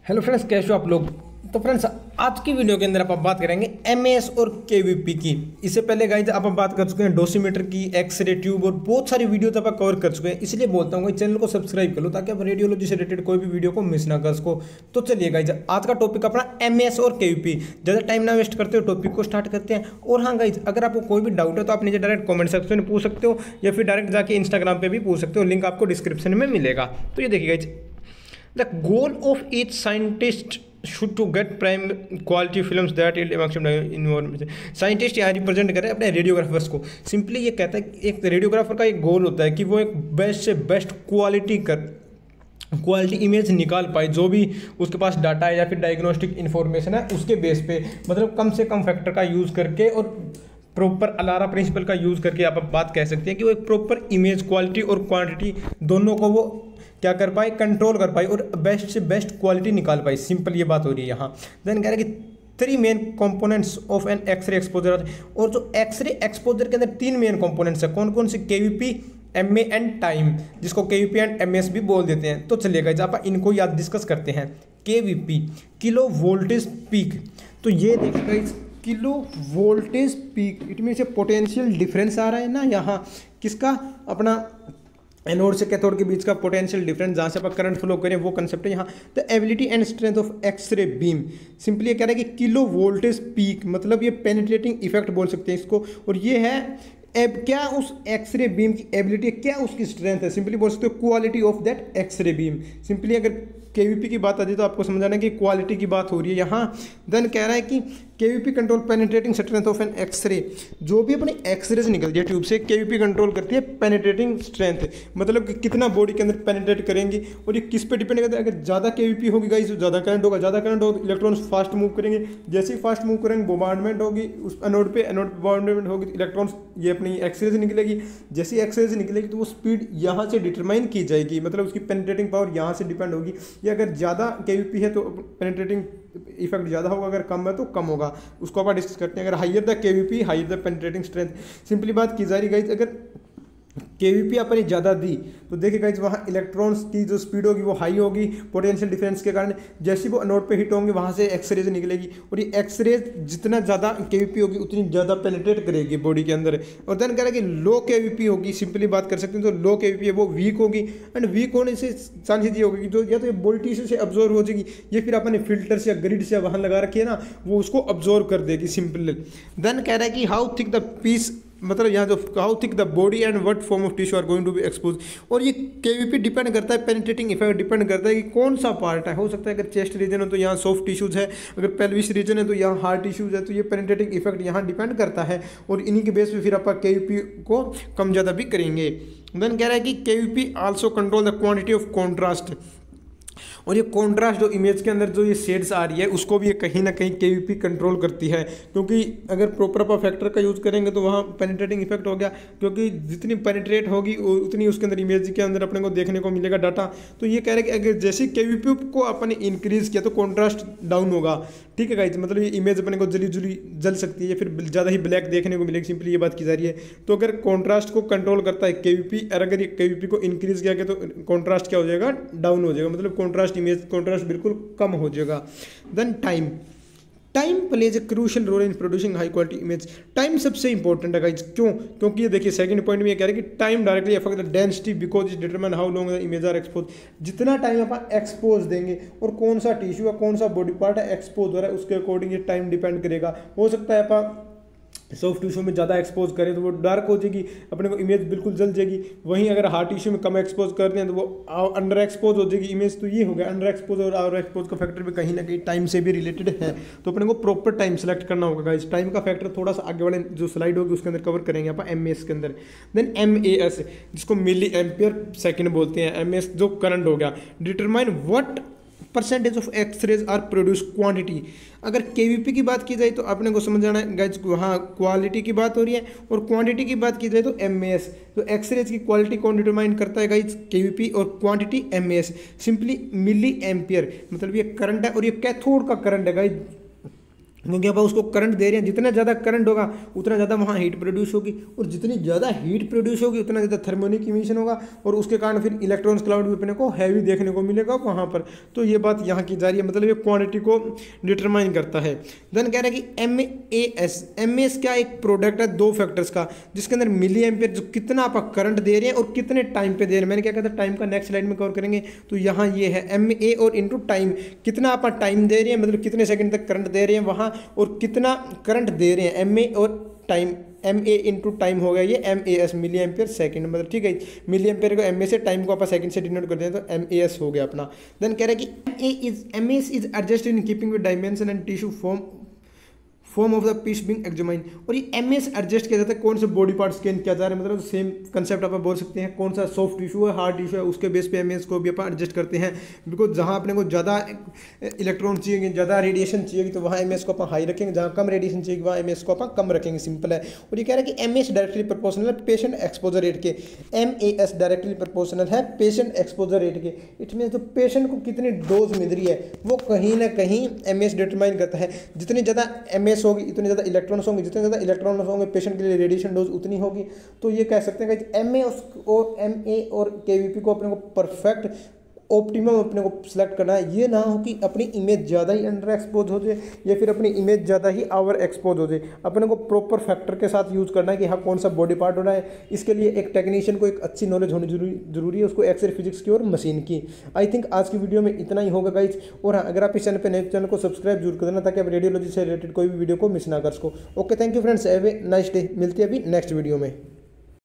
Hello friends, कैसे हो आप लोग। तो फ्रेंड्स, आज की वीडियो के अंदर आप बात करेंगे एमएएस और केवीपी की। इससे पहले गाइस आप बात कर चुके हैं डोसीमीटर की, एक्सरे ट्यूब और बहुत सारी वीडियो आप कवर कर चुके हैं। इसलिए बोलता हूँ चैनल को सब्सक्राइब कर लो ताकि आप रेडियोलॉजी से रिलेटेड कोई भी वीडियो को मिस ना कर सको। तो चलिए गाइस, आज का टॉपिक अपना एमएएस और केवीपी। ज़्यादा टाइम ना वेस्ट करते हो, टॉपिक को स्टार्ट करते हैं। और हाँ गाइस, अगर आपको कोई भी डाउट है तो आप नीचे डायरेक्ट कॉमेंट सेक्शन में पूछ सकते हो या फिर डायरेक्ट जाके इंस्टाग्राम पर भी पूछ सकते हो, लिंक आपको डिस्क्रिप्शन में मिलेगा। तो ये देखिए guys, the goal of each scientist should to get prime quality films that yield maximum environment। Scientist यहाँ रिप्रेजेंट कर रहे हैं अपने रेडियोग्राफर्स को। सिंपली ये कहता है कि एक रेडियोग्राफर का एक गोल होता है कि वो एक बेस्ट से बेस्ट क्वालिटी इमेज निकाल पाए, जो भी उसके पास डाटा है या फिर डायग्नोस्टिक इन्फॉर्मेशन है उसके बेस पे, मतलब कम से कम फैक्टर का यूज़ करके और प्रॉपर अलारा प्रिंसिपल का यूज़ करके आप बात कह सकते हैं कि वो एक प्रॉपर इमेज क्वालिटी और क्वांटिटी दोनों को वो क्या कर पाए, कंट्रोल कर पाए और बेस्ट से बेस्ट क्वालिटी निकाल पाए। सिंपल ये बात हो रही है यहाँ। देन कह रहे हैं कि 3 main components of an x-ray exposure. और जो एक्सरे एक्सपोजर के अंदर 3 मेन कंपोनेंट्स है, कौन कौन से? केवीपी, एमए एंड टाइम, जिसको केवीपी एंड एमएस भी बोल देते हैं। तो चलिएगा जब आप इनको याद डिस्कस करते हैं। KVP, kilo voltage peak. तो ये देखिएगा, इस kilo voltage peak it mean से पोटेंशियल डिफरेंस आ रहा है ना यहाँ, किसका? अपना एनोड से कैथोड के बीच का पोटेंशियल डिफरेंस, जहाँ से आप करंट फ्लो करें, वो कंसेप्ट है यहाँ। The ability and strength of x-ray beam. Simply ये कह रहा है कि किलो वोल्टेज पीक, मतलब ये पेनिट्रेटिंग इफेक्ट बोल सकते हैं इसको। और ये है क्या उस एक्सरे बीम की एबिलिटी, क्या उसकी स्ट्रेंथ है। सिंपली बोल सकते हो quality of that x-ray beam. Simply अगर केवीपी की बात आती है तो आपको समझाना है कि क्वालिटी की बात हो रही है यहाँ। देन कह रहा है कि KVP control penetrating strength of an x-ray. जो भी अपनी एक्सरेज निकलती है ट्यूब से, केवीपी कंट्रोल करती है पेनिट्रेटिंग स्ट्रेंथ, मतलब कि कितना बॉडी के अंदर पेनिट्रेट करेंगे। और ये किस पे डिपेंड करता है? अगर ज़्यादा केवीपी होगी गाइस तो ज़्यादा करंट होगा, ज़्यादा करंट होगा इलेक्ट्रॉन्स फास्ट मूव करेंगे। जैसे ही फास्ट मूव करेंगे बोmbardment होगी उस एनोड पे बोmbardment होगी, इलेक्ट्रॉन्स ये अपनी एक्सरेज निकलेगी। जैसे ही एक्सरेज निकलेगी तो वो स्पीड यहाँ से डिटरमाइन की जाएगी, मतलब उसकी पेनिट्रेटिंग पावर यहाँ से डिपेंड होगी। या अगर ज़्यादा केवीपी है तो पेनिट्रेटिंग इफेक्ट ज़्यादा होगा, अगर कम है तो कम होगा। उसको आप डिस्कस करते हैं। अगर higher the KVP higher the penetrating strength. Simply बात की जा रही गाइस, अगर केवीपी आपने ज़्यादा दी तो देखिए गाइस वहाँ इलेक्ट्रॉन्स की जो स्पीड होगी वो हाई होगी पोटेंशियल डिफरेंस के कारण। जैसे वो एनोड पे हिट होंगे वहाँ से एक्सरेज निकलेगी, और ये एक्सरेज जितना ज़्यादा केवीपी होगी उतनी ज़्यादा पेनिट्रेट करेगी बॉडी के अंदर। और देन कह रहा है कि लो केवीपी होगी, सिंपली बात कर सकते हैं तो लो केवीपी है वो वीक होगी। एंड वीक होने से चांसेस ये होगी जो या तो ये बॉडी टिश्यू से अब्जॉर्व हो जाएगी, या फिर अपने फिल्टर से या ग्रिड से वहाँ लगा रखी है ना, वो उसको अब्जॉर्व कर देगी सिंपल। देन कह रहा है कि हाउ थिक द पीस, मतलब यहाँ जो how thick the body and what form of tissue are going to be expose. और ये केवीपी डिपेंड करता है, पेनिट्रेटिंग इफेक्ट डिपेंड करता है कि कौन सा पार्ट है। हो सकता है अगर चेस्ट रीजन है तो यहाँ सॉफ्ट टिश्यूज है, अगर पेल्विस रीजन है तो यहाँ हार्ड टिश्यूज है। तो ये पेनिट्रेटिंग इफेक्ट यहाँ डिपेंड करता है, और इन्हीं के बेस पे फिर आप केवीपी को कम ज़्यादा भी करेंगे। देन कह रहा है कि KVP also control the quantity of contrast. और ये कॉन्ट्रास्ट जो इमेज के अंदर जो ये शेड्स आ रही है उसको भी ये कहीं ना कहीं केवीपी कंट्रोल करती है, क्योंकि अगर प्रॉपर आप फैक्टर का यूज़ करेंगे तो वहाँ पेनिट्रेटिंग इफेक्ट हो गया, क्योंकि जितनी पेनिट्रेट होगी उतनी उसके अंदर इमेज के अंदर अपने को देखने को मिलेगा डाटा। तो ये कह रहे हैं कि अगर जैसे केवीपी को अपने इंक्रीज किया तो कॉन्ट्रास्ट डाउन होगा। ठीक है गाइस, मतलब ये इमेज अपने को जल सकती है या फिर ज़्यादा ही ब्लैक देखने को मिलेगी। सिंपली ये बात की जा रही है। तो अगर कॉन्ट्रास्ट को कंट्रोल करता है केवीपी, और अगर ये केवीपी को इंक्रीज किया गया तो कॉन्ट्रास्ट क्या हो जाएगा? डाउन हो जाएगा, मतलब कॉन्ट्रास्ट इमेज कॉन्ट्रास्ट बिल्कुल कम हो जाएगा। Then time plays a crucial role in producing high quality image. Time सबसे इंपॉर्टेंट है गाइस, क्यों? क्योंकि ये देखिए सेकंड पॉइंट में ये कह रहे हैं कि time directly affect the density because it determine how long the image are expose. जितना टाइम आप एक्सपोज देंगे और कौन सा टिश्यू है कौन सा बॉडी पार्ट है एक्सपोज हो रहा है उसके अकॉर्डिंग ये टाइम डिपेंड करेगा। हो सकता है आप सॉफ्ट टिश्यू में ज़्यादा एक्सपोज करें तो वो डार्क हो जाएगी, अपने को इमेज बिल्कुल जल जाएगी। वहीं अगर हार्ड टिश्यू में कम एक्सपोज करते हैं तो वो अंडर एक्सपोज हो जाएगी इमेज। तो ये हो गया अंडर एक्सपोज, और ओवर एक्सपोज का फैक्टर भी कहीं ना कहीं टाइम से भी रिलेटेड है। तो अपने को प्रॉपर टाइम सेलेक्ट करना होगा गाइस। टाइम का फैक्टर थोड़ा सा आगे वाले जो स्लाइड होगी उसके अंदर कवर करेंगे आप एमएस के अंदर। देन एमएस, जिसको मिली एम्पियर सेकेंड बोलते हैं। एमएस जो करंट हो गया, determine what percentage of x-rays are produce quantity. अगर केवीपी की बात की जाए तो आपने को समझ आना है गाइस, हाँ क्वालिटी की बात हो रही है, और क्वांटिटी की बात की जाए तो एमएस। तो एक्सरेज की क्वालिटी कौन डिटरमाइन करता है गाइस? केवीपी, और quantity MS. Simply milliampere, मतलब ये करंट है और ये कैथोड का करंट है गाइस। क्योंकि अब उसको करंट दे रहे हैं, जितना ज़्यादा करंट होगा उतना ज़्यादा वहाँ हीट प्रोड्यूस होगी, और जितनी ज़्यादा हीट प्रोड्यूस होगी उतना ज़्यादा थर्मोनिक इमिशन होगा, और उसके कारण फिर इलेक्ट्रॉन्स क्लाउड भी अपने को हैवी देखने को मिलेगा वहाँ पर। तो ये बात यहाँ की जा रही है, मतलब ये क्वांटिटी को डिटरमाइन करता है। देन कह रहा है कि एम क्या एक प्रोडक्ट है दो फैक्टर्स का, जिसके अंदर मिली एम्पियर जो कितना आप करंट दे रहे हैं और कितने टाइम पे दे रहे हैं। मैंने क्या कहा था टाइम का नेक्स्ट स्लाइड में कवर करेंगे। तो यहाँ ये है MA और इंटू टाइम, कितना आप टाइम दे रहे हैं मतलब कितने सेकंड तक करंट दे रहे हैं वहाँ, और कितना करंट दे रहे हैं MA और टाइम, MA इंटू टाइम हो गया ये MAS मिली एम्पियर सेकंड, मतलब ठीक है मिली एम्पियर को MA से, टाइम को आप सेकंड से डिनोट करते हैं तो MAS हो गया अपना। देन कह रहा है कि MAS is adjust in keeping with dimension and tissue form of the piece being examine. और ये MS एडजस्ट किया जाता है कौन से बॉडी पार्ट स्कैन किया जा रहा है, मतलब सेम कंसेप्ट आप बोल सकते हैं, कौन सा सॉफ्ट टिश्यू है हार्ड टिश्यू है उसके बेस पे MS को भी अपन एडजस्ट करते हैं। बिकॉज जहाँ अपने को ज़्यादा इलेक्ट्रॉन चाहिए, ज़्यादा रेडिएशन चाहिए तो वहाँ MS को अपन हाई रखेंगे, जहाँ कम रेडिएशन चाहिए वहाँ MS को अपन कम रखेंगे, सिंपल है। और ये कह रहा है कि MS डायरेक्टली प्रोपोर्शनल है पेशेंट एक्सपोजर रेट के, MAS डायरेक्टली प्रोपोर्शनल है पेशेंट एक्सपोजर रेट के। इट मीन तो पेशेंट को कितनी डोज मिल रही है वो कहीं ना कहीं MS डिटरमाइन करता है। जितनी ज़्यादा MS होगी इतनी ज़्यादा इलेक्ट्रॉन्स होंगे, जितने ज़्यादा इलेक्ट्रॉन्स होंगे पेशेंट के लिए रेडिएशन डोज उतनी होगी। तो ये कह सकते हैं कि MA और KVP को अपने को परफेक्ट ऑप्टिमम अपने को सिलेक्ट करना है। ये ना हो कि अपनी इमेज ज़्यादा ही अंडर एक्सपोज हो जाए या फिर अपनी इमेज ज़्यादा ही ओवर एक्सपोज हो जाए। अपने को प्रॉपर फैक्टर के साथ यूज़ करना है कि हाँ कौन सा बॉडी पार्ट होना है। इसके लिए एक टेक्नीशियन को एक अच्छी नॉलेज होनी जरूरी है, उसको एक्सरे फिजिक्स की और मशीन की। आई थिंक आज की वीडियो में इतना ही होगा गाइज। और हाँ अगर आप इस चैनल पर नए चैनल को सब्सक्राइब जरूर कर देना ताकि आप रेडियोलॉजी से रिलेटेड कोई भी वीडियो को मिस ना कर सको। Okay thank you friends, have a nice day. मिलती है अभी नेक्स्ट वीडियो में।